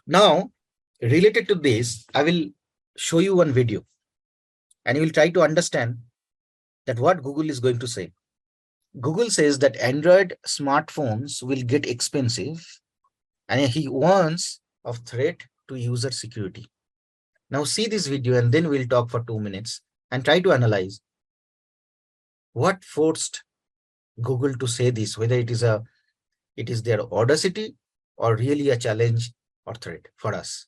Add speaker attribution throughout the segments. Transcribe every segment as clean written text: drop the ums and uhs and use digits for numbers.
Speaker 1: Now, related to this, I will show you one video and you will try to understand that what Google is going to say. Google says that Android smartphones will get expensive and he warns of threat to user security. Now see this video and then we'll talk for 2 minutes and try to analyze what forced Google to say this, whether it is their audacity or really a challenge or threat for us.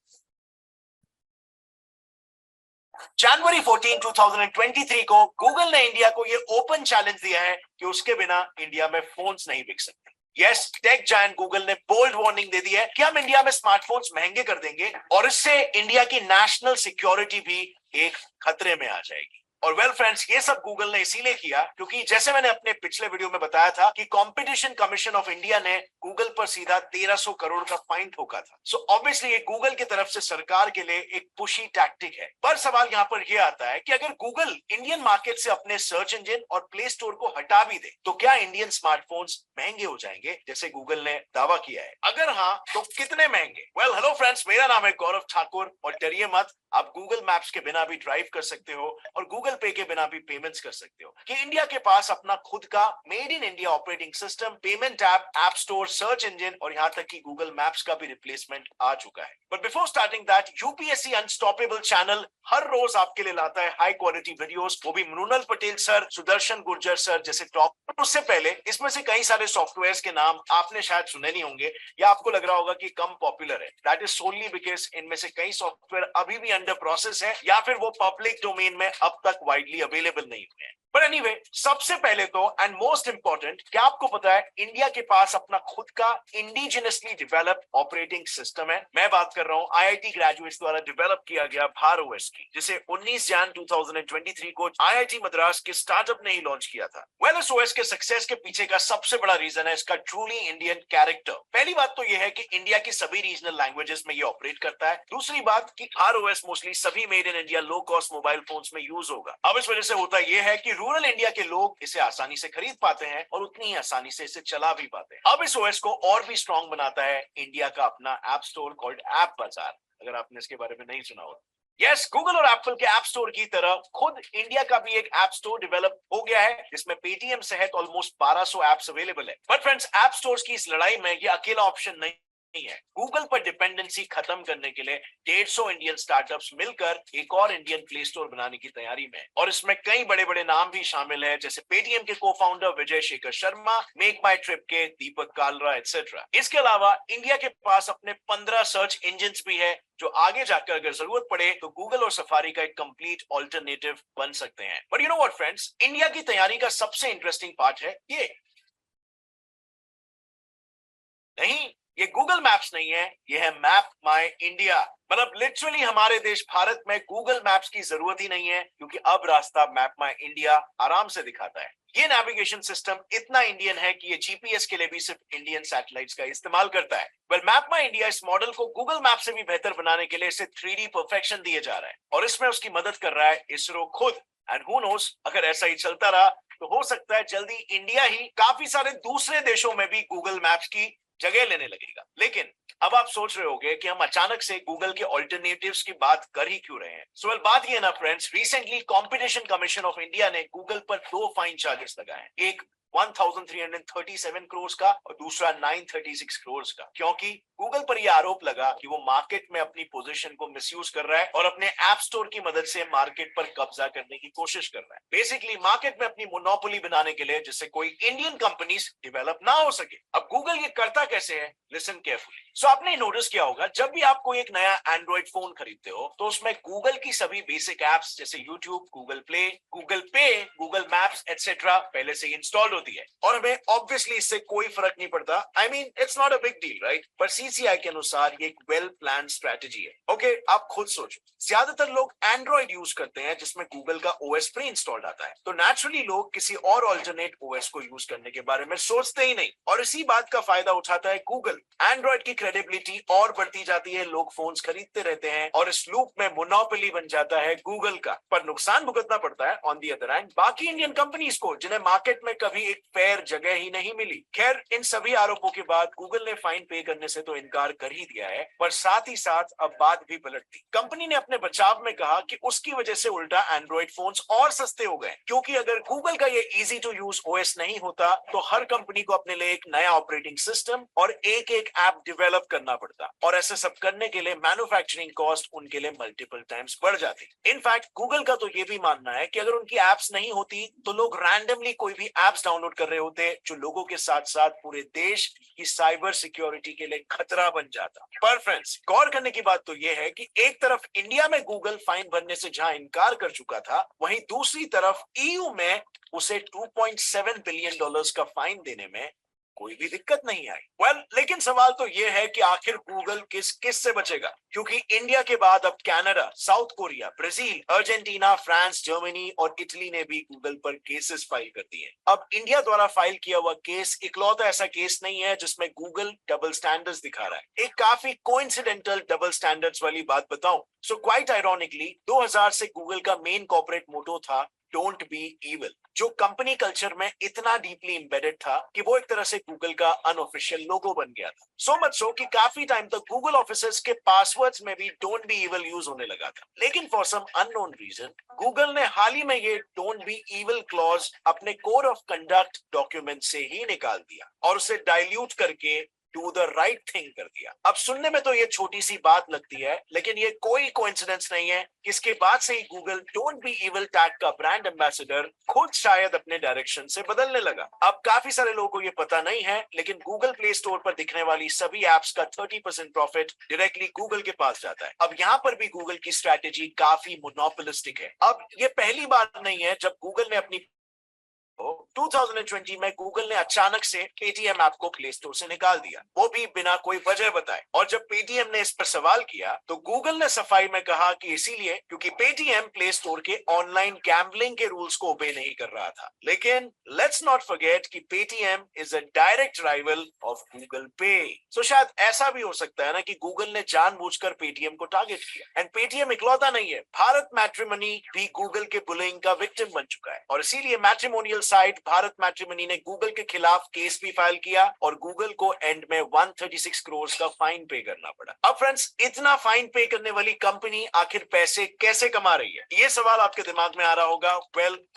Speaker 2: जनवरी 14, 2023 को Google ने India को ये open challenge दिया है कि उसके बिना India में फोन्स नहीं बिक सकते। यस, टेक जायंट गूगल ने बोल्ड वार्निंग दे दी है कि हम इंडिया में स्मार्टफोन्स महंगे कर देंगे और इससे इंडिया की नेशनल सिक्योरिटी भी एक खतरे में आ जाएगी। और वेल फ्रेंड्स, ये सब गूगल ने इसीलिए किया क्योंकि जैसे मैंने अपने पिछले वीडियो में बताया था कि कंपटीशन कमीशन ऑफ इंडिया ने गूगल पर सीधा 1300 करोड़ का फाइन ठोका था। सो ऑब्वियसली ये गूगल की तरफ से सरकार के लिए एक पुशी टैक्टिक है। पर सवाल यहाँ पर यह आता है कि अगर गूगल इंडियन मार्केट से अपने सर्च इंजन और प्ले स्टोर को हटा भी दे तो क्या इंडियन स्मार्टफोन्स महंगे हो जाएंगे जैसे गूगल ने दावा किया है? अगर हाँ तो कितने महंगे? वेल हेलो फ्रेंड्स, मेरा नाम है गौरव ठाकुर और डरिए मत, आप गूगल मैप्स के बिना भी ड्राइव कर सकते हो और गूगल पे के बिना भी पेमेंट्स कर सकते हो कि इंडिया के पास अपना खुद का made in India operating system, payment app store, search engine और यहां तक कि गूगल मैप्स का भी रिप्लेसमेंट आ चुका है। But before starting that, UPSC unstoppable channel हर रोज आपके लिए लाता है हाई क्वालिटी वीडियोस, वो भी मृणाल पटेल सर, सुदर्शन गुर्जर सर जैसे टॉप। उससे पहले इसमें से कई सारे सॉफ्टवेयर्स के नाम आपने शायद सुने नहीं होंगे या आपको लग रहा होगा कि कम पॉपुलर है। दैट इज सोनली बिकॉज इनमें से कई सॉफ्टवेयर अभी भी अंडर प्रोसेस है या फिर वो पब्लिक डोमेन में अब तक वाइडली अवेलेबल नहीं हुए हैं। पर एनीवे, सबसे पहले तो एंड मोस्ट इंपॉर्टेंट, क्या आपको पता है इंडिया के पास अपना खुद का इंडिजिनसली डेवलप्ड ऑपरेटिंग सिस्टम है? मैं बात कर रहा हूं आईआईटी ग्रेजुएट्स द्वारा डेवलप किया गया भार ओएस की, जिसे 19 जन 2023 को आईआईटी मद्रास के स्टार्टअप ने ही लॉन्च किया था। वेल, इस ओएस के सक्सेस के पीछे का सबसे बड़ा रीजन है इसका ट्रूली इंडियन कैरेक्टर। पहली बात तो यह है कि इंडिया की सभी रीजनल लैंग्वेजेस में ये ऑपरेट करता है। दूसरी बात कि भार ओएस मोस्टली सभी made in India low cost mobile phones में यूज होगा। अब इस वजह से होता यह है कि रूरल इंडिया के लोग इसे आसानी से खरीद पाते हैं और उतनी ही आसानी से इसे चला भी पाते हैं। अब इस ओएस को और भी स्ट्रॉन्ग बनाता है इंडिया का अपना ऐप स्टोर कॉल्ड ऐप बाजार, अगर आपने इसके बारे में नहीं सुना हो। यस, गूगल और एप्पल के ऐप स्टोर की तरह खुद इंडिया का भी एक ऐप स्टोर डेवलप हो गया है जिसमें पेटीएम सहित ऑलमोस्ट 1200 ऐप्स अवेलेबल है। बट फ्रेंड्स, ऐप स्टोर्स की इस लड़ाई में ये अकेला ऑप्शन नहीं है। गूगल पर डिपेंडेंसी खत्म करने के लिए 150 इंडियन स्टार्टअप्स मिलकर एक और इंडियन प्ले स्टोर बनाने की तैयारी में, और इसमें कई बड़े बड़े नाम भी शामिल हैं जैसे पेटीएम के को-फाउंडर विजय शेखर शर्मा, मेक माई ट्रिप के दीपक कालरा एटसेट्रा। इसके अलावा इंडिया के पास अपने 15 सर्च इंजन्स भी है जो आगे जाकर अगर जरूरत पड़े तो गूगल और सफारी का एक कंप्लीट ऑल्टरनेटिव बन सकते हैं। But you know what friends, India की तैयारी का सबसे इंटरेस्टिंग पार्ट है ये गूगल मैप्स नहीं है, ये है मैप माई इंडिया। मतलब लिटरली हमारे देश भारत में गूगल मैप्स की जरूरत ही नहीं है क्योंकि अब रास्ता मैप माई इंडिया आराम से दिखाता है। ये नेविगेशन सिस्टम इतना इंडियन है कि ये जीपीएस के लिए भी सिर्फ इंडियन सैटेलाइट्स का इस्तेमाल करता है। वेल, मैप माई इंडिया इस मॉडल को गूगल मैप से भी बेहतर बनाने के लिए इसे 3D परफेक्शन दिए जा रहा है और इसमें उसकी मदद कर रहा है इसरो खुद। एंड हु नोस, अगर ऐसा ही चलता रहा तो हो सकता है जल्दी इंडिया ही काफी सारे दूसरे देशों में भी गूगल मैप्स की जगह लेने लगेगा। लेकिन अब आप सोच रहे होंगे कि हम अचानक से गूगल के ऑल्टरनेटिव्स की बात कर ही क्यों रहे हैं। सो बात ये ना friends, recently competition commission of India ने गूगल पर 2 फाइन चार्जेस लगाए हैं, एक 1337 करोड़ का और दूसरा 936 करोड़ का, क्योंकि गूगल पर यह आरोप लगा कि वो मार्केट में अपनी पोजीशन को मिसयूज कर रहा है और अपने ऐप स्टोर की मदद से मार्केट पर कब्जा करने की कोशिश कर रहा है। बेसिकली मार्केट में अपनी मोनोपोली बनाने के लिए जिससे कोई इंडियन कंपनीज डेवलप ना हो सके। अब गूगल ये करता कैसे है, लिसन केयरफुली। सो आपने नोटिस किया होगा जब भी आप कोई एक नया एंड्रॉइड फोन खरीदते हो तो उसमें गूगल की सभी बेसिक एप्स जैसे यूट्यूब, गूगल प्ले, गूगल पे, गूगल मैप्स एटसेट्रा पहले से इंस्टॉल होती है और हमें ऑब्वियसली इससे कोई फर्क नहीं पड़ता। I mean it's not a big deal, right? पर सीसीआई के अनुसार ये एक वेल प्लान स्ट्रेटजी है। ओके, आप खुद सोचो, ज्यादातर लोग एंड्रॉइड यूज करते हैं जिसमें गूगल का ओएस प्री इंस्टॉल्ड आता है, तो नेचुरली लोग किसी और अल्टरनेट ओएस को यूज करने के बारे में सोचते ही नहीं और इसी बात का फायदा उठाता है गूगल। एंड्रॉइड की क्रेडिबिलिटी और बढ़ती जाती है, लोग फोन्स खरीदते रहते हैं और इस लूप में मोनोपोली बन जाता है गूगल का। पर नुकसान भुगतना पड़ता है ऑन दी अदर हैंड बाकी इंडियन कंपनीज को जिन्हें मार्केट में कभी एक फेयर जगह ही नहीं मिली। खैर, इन सभी आरोपों के बाद गूगल ने फाइन पे करने से तो इनकार कर ही दिया है, पर साथ ही साथ अब बात भी पलट दी। कंपनी ने अपने बचाव में कहा कि उसकी वजह से उल्टा एंड्रॉइड फोन्स और सस्ते हो गए, क्योंकि अगर गूगल का ये इजी टू यूज ओएस नहीं होता तो हर कंपनी को अपने लिए एक नया ऑपरेटिंग सिस्टम और एक एक ऐप डेवलप करना पड़ता, और ऐसे सब करने के लिए मैन्युफैक्चरिंग कॉस्ट उनके लिए मल्टीपल टाइम्स बढ़ जाती। इनफैक्ट गूगल का तो ये भी मानना है कि अगर उनकी एप्स नहीं होती तो लोग रैंडमली कोई भी एप्स डाउनलोड कर रहे होते, जो लोगों के साथ साथ पूरे देश की साइबर सिक्योरिटी के लिए खतरा बन जाता। पर फ्रेंड्स, गौर करने की बात तो यह है कि एक तरफ इंडिया में गूगल फाइन भरने से जहां इनकार कर चुका था, वहीं दूसरी तरफ ईयू में उसे $2.7 बिलियन का फाइन देने में कोई भी दिक्कत नहीं आई। लेकिन सवाल तो यह है कि आखिर गूगल किस से बचेगा, क्योंकि इंडिया के बाद अब Canada, south Korea, Brazil, Argentina, France, Germany और इटली ने भी गूगल पर केसेस फाइल कर दिए। अब इंडिया द्वारा फाइल किया हुआ केस इकलौता ऐसा केस नहीं है जिसमें गूगल डबल स्टैंडर्ड्स दिखा रहा है। एक काफी कोइंसिडेंटल डबल स्टैंडर्ड्स वाली बात बताऊं, सो क्वाइट आयरॉनिकली 2000 से गूगल का मेन कॉर्पोरेट मोटो था डोंट बी इविल, जो कंपनी कल्चर में इतना डीपली एम्बेडेड था कि वो एक तरह से गूगल का अनऑफिशियल लोगो बन गया था। सो मच सो कि काफी टाइम तक गूगल ऑफिसेस के पासवर्ड्स में भी डोंट बी इविल यूज होने लगा था। लेकिन for some unknown reason Google ने हाल ही में ये डोंट बी इविल क्लॉज अपने कोड ऑफ कंडक्ट डॉक्यूमेंट से ही निकाल दिया और उसे डाइल्यूट करके डू द राइट थिंग कर दिया। अब सुनने में तो ये छोटी सी बात लगती है, लेकिन ये कोई कोइंसिडेंस नहीं है। इसके बाद से ही Google don't be evil tag का ब्रांड एम्बेसडर खुद शायद अपने डायरेक्शन से बदलने लगा। अब काफी सारे लोगों को ये पता नहीं है, लेकिन गूगल प्ले स्टोर पर दिखने वाली सभी एप्स का 30% प्रॉफिट डायरेक्टली गूगल के पास जाता है। अब यहाँ पर भी गूगल की स्ट्रैटेजी काफी मोनोपोलिस्टिक है। अब ये पहली बार नहीं है जब गूगल ने अपनी 2020 में गूगल ने अचानक से पेटीएम ऐप को प्ले स्टोर से निकाल दिया, वो भी बिना कोई वजह बताए। और जब पेटीएम ने इस पर सवाल किया तो गूगल ने सफाई में कहा कि इसीलिए क्योंकि पेटीएम प्ले स्टोर के ऑनलाइन गैम्बलिंग के रूल्स को ओबे नहीं कर रहा था। लेकिन लेट्स नॉट फॉरगेट कि Paytm is a direct rival of Google पे। सो शायद ऐसा भी हो सकता है ना कि गूगल ने जानबूझकर पेटीएम को टारगेट किया। एंड पेटीएम इकलौता नहीं है, भारत मैट्रिमोनी भी गूगल के बुलिंग का विक्टिम बन चुका है, और इसीलिए मैट्रिमोनियल साइट भारत मैट्रिमोनी ने गूगल के खिलाफ केस भी फाइल किया और गूगल को एंड में 136 करोड़ का फाइन पे करना पड़ा। अब फ्रेंड्स, इतना फाइन पे करने वाली कंपनी आखिर पैसे कैसे कमा रही है, ये सवाल आपके दिमाग में आ रहा होगा।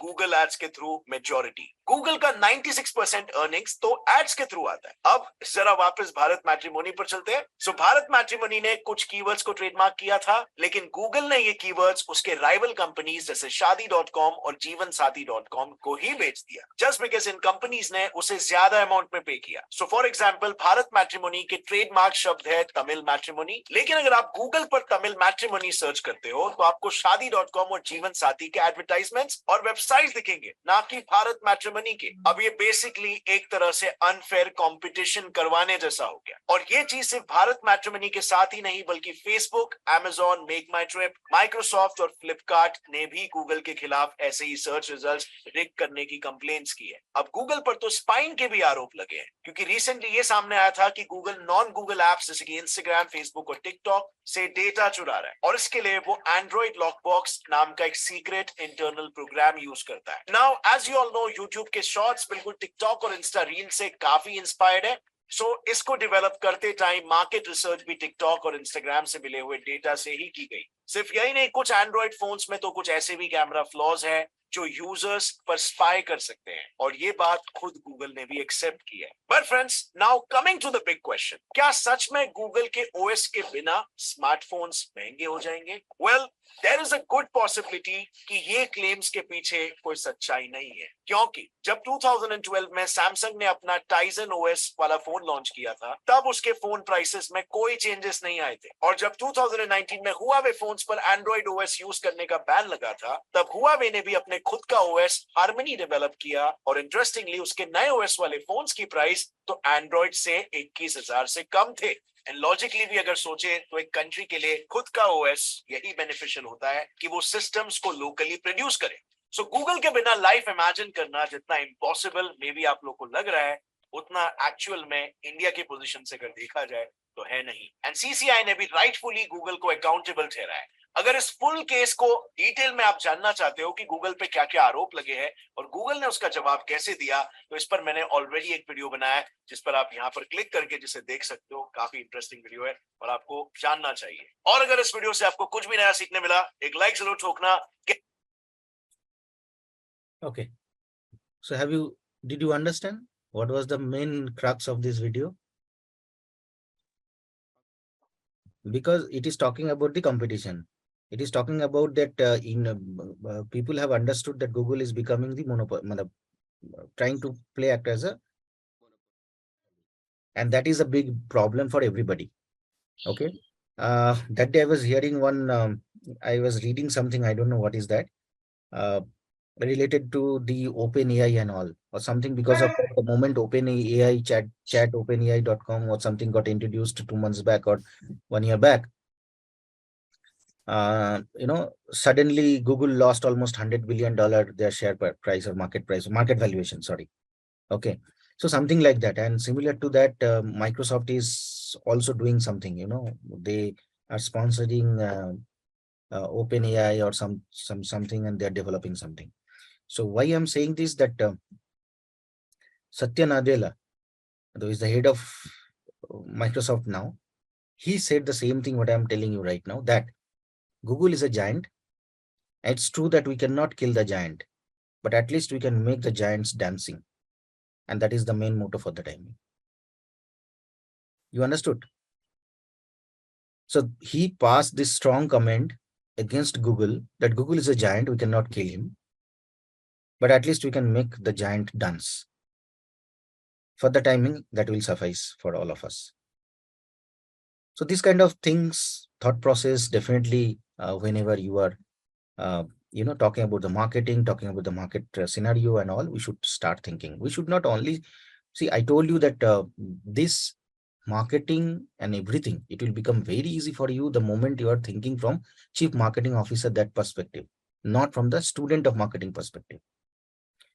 Speaker 2: गूगल एड्स के थ्रू मेजॉरिटी। गूगल का 96% अर्निंग्स तो एड्स के थ्रू आता है। अब जरा वापस भारत मैट्रिमोनी पर चलते हैं। सो भारत मैट्रिमोनी ने कुछ कीवर्ड्स को ट्रेडमार्क किया था, लेकिन गूगल ने ये कीवर्ड्स उसके राइवल कंपनीज जैसे शादी.com और जीवनसाथी.com को ही बेच दिया, जस्ट बिकॉज इन कंपनीज ने उसे ज्यादा अमाउंट में पे किया। So for example, Bharat matrimony के ट्रेडमार्क शब्द है तमिल मैट्रिमोनी, लेकिन अगर आप गूगल पर तमिल मैट्रिमोनी सर्च करते हो तो आपको शादी.com और जीवन साथी के एडवर्टाइजमेंट्स और वेबसाइट्स दिखेंगे, ना कि भारत मैट्रिमोनी के। अब ये बेसिकली एक तरह से अनफेयर कंपटीशन करवाने जैसा हो गया, और ये चीज सिर्फ भारत मैट्रिमोनी के साथ ही नहीं बल्कि फेसबुक, अमेजॉन, मेक माई ट्रिप, माइक्रोसॉफ्ट और फ्लिपकार्ट ने भी गूगल के खिलाफ ऐसे ही सर्च रिजल्ट्स रिग करने की कंप्लेंट्स की है। अब गूगल पर तो स्पाइन के भी आरोप लगे हैं, क्योंकि रिसेंटली ये सामने आया था कि गूगल नॉन गूगल एप्स जैसे कि इंस्टाग्राम, फेसबुक और टिकटॉक से डेटा चुरा रहा है, और इसके लिए वो एंड्रॉइड लॉकबॉक्स नाम का एक सीक्रेट इंटरनल प्रोग्राम यूज करता है। Now as you all know, YouTube के शॉर्ट्स बिल्कुल टिकटॉक और इंस्टा रील से काफी इंस्पायर्ड है। सो इसको डेवलप करते टाइम मार्केट रिसर्च भी टिकटॉक और इंस्टाग्राम से मिले हुए डेटा से ही की गई। सिर्फ यही नहीं, कुछ एंड्रॉइड फोन्स में तो कुछ ऐसे भी कैमरा फ्लॉज है जो यूजर्स पर स्पाई कर सकते हैं, और ये बात खुद गूगल ने भी एक्सेप्ट की है। But friends, now coming to the big question, क्या सच में गूगल के ओएस के बिना स्मार्टफोन्स महंगे हो जाएंगे? There is a good possibility कि ये क्लेम्स के पीछे कोई सच्चाई नहीं है, क्योंकि जब 2012 में सैमसंग ने अपना टाइजन ओएस वाला फोन लॉन्च किया था, तब उसके फोन प्राइसेस में कोई चेंजेस नहीं आए थे, और जब 2019 में हुआवे फोन्स पर एंड्रॉइड ओएस यूज करने का बैन लगा था, तब हुआवे ने भी अपने खुद का ओएस हार्मनी डेवलप किया, और इंटरेस्टिंगली उसके नए ओएस वाले फोन्स की प्राइस तो एंड्रॉइड से 21,000 से कम थे। एंड लॉजिकली भी अगर सोचे तो एक कंट्री के लिए खुद का ओएस यही बेनिफिशियल होता है कि वो सिस्टम्स को लोकली प्रोड्यूस करे। सो गूगल के बिना लाइफ इमेजिन करना जितना इम्पॉसिबल मे बी आप लोग को लग रहा है, उतना एक्चुअल में इंडिया की पोजीशन से अगर देखा जाए तो है नहीं। एंड सीसीआई ने भी राइटफुली गूगल को अकाउंटेबल ठहराया है। अगर इस फुल केस को डिटेल में आप जानना चाहते हो कि गूगल पे क्या क्या आरोप लगे हैं और गूगल ने उसका जवाब कैसे दिया, तो इस पर मैंने ऑलरेडी एक वीडियो बनाया है जिस पर आप यहां पर क्लिक करके जिसे देख सकते हो। काफी इंटरेस्टिंग वीडियो है और आपको जानना चाहिए। और अगर इस वीडियो से आपको कुछ भी नया सीखने मिला, एक लाइक जरूर ठोकना।
Speaker 1: Okay. So did you understand what was the main crux of this video? Because it is talking about the competition. It is talking about that people have understood that Google is becoming the monopoly, trying to act as a, and that is a big problem for everybody. Okay. That day I was hearing I was reading something, I don't know what is that, related to the OpenAI and all, or something, because of the moment OpenAI chat OpenAI.com or something got introduced 2 months back or 1 year back. Suddenly Google lost almost $100 billion their share price or market valuation, sorry. Okay. So something like that. And similar to that, Microsoft is also doing something, they are sponsoring OpenAI or something, and they're developing something. So why I'm saying this, that Satya Nadella, who is the head of Microsoft now, he said the same thing what I'm telling you right now, that Google is a giant. It's true that we cannot kill the giant, but at least we can make the giants dancing. And that is the main motto for the time. You understood? So he passed this strong comment against Google, that Google is a giant, we cannot kill him, but at least we can make the giant dance. For the timing, that will suffice for all of us. So these kind of things, thought process, definitely whenever you are talking about the marketing, talking about the market scenario and all, we should start thinking. We should not only see, I told you that this marketing and everything, it will become very easy for you the moment you are thinking from chief marketing officer, that perspective, not from the student of marketing perspective.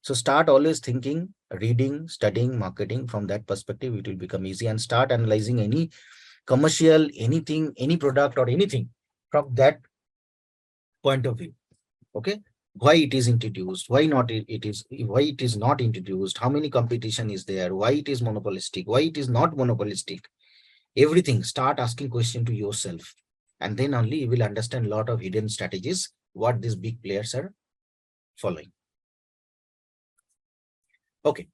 Speaker 1: So start always thinking, reading, studying marketing from that perspective. It will become easy, and start analyzing any commercial, anything, any product or anything from that point of view. Okay. Why it is introduced, why not why it is not introduced, how many competition is there, why it is monopolistic, why it is not monopolistic. Everything, start asking question to yourself, and then only you will understand a lot of hidden strategies what these big players are following. Okay.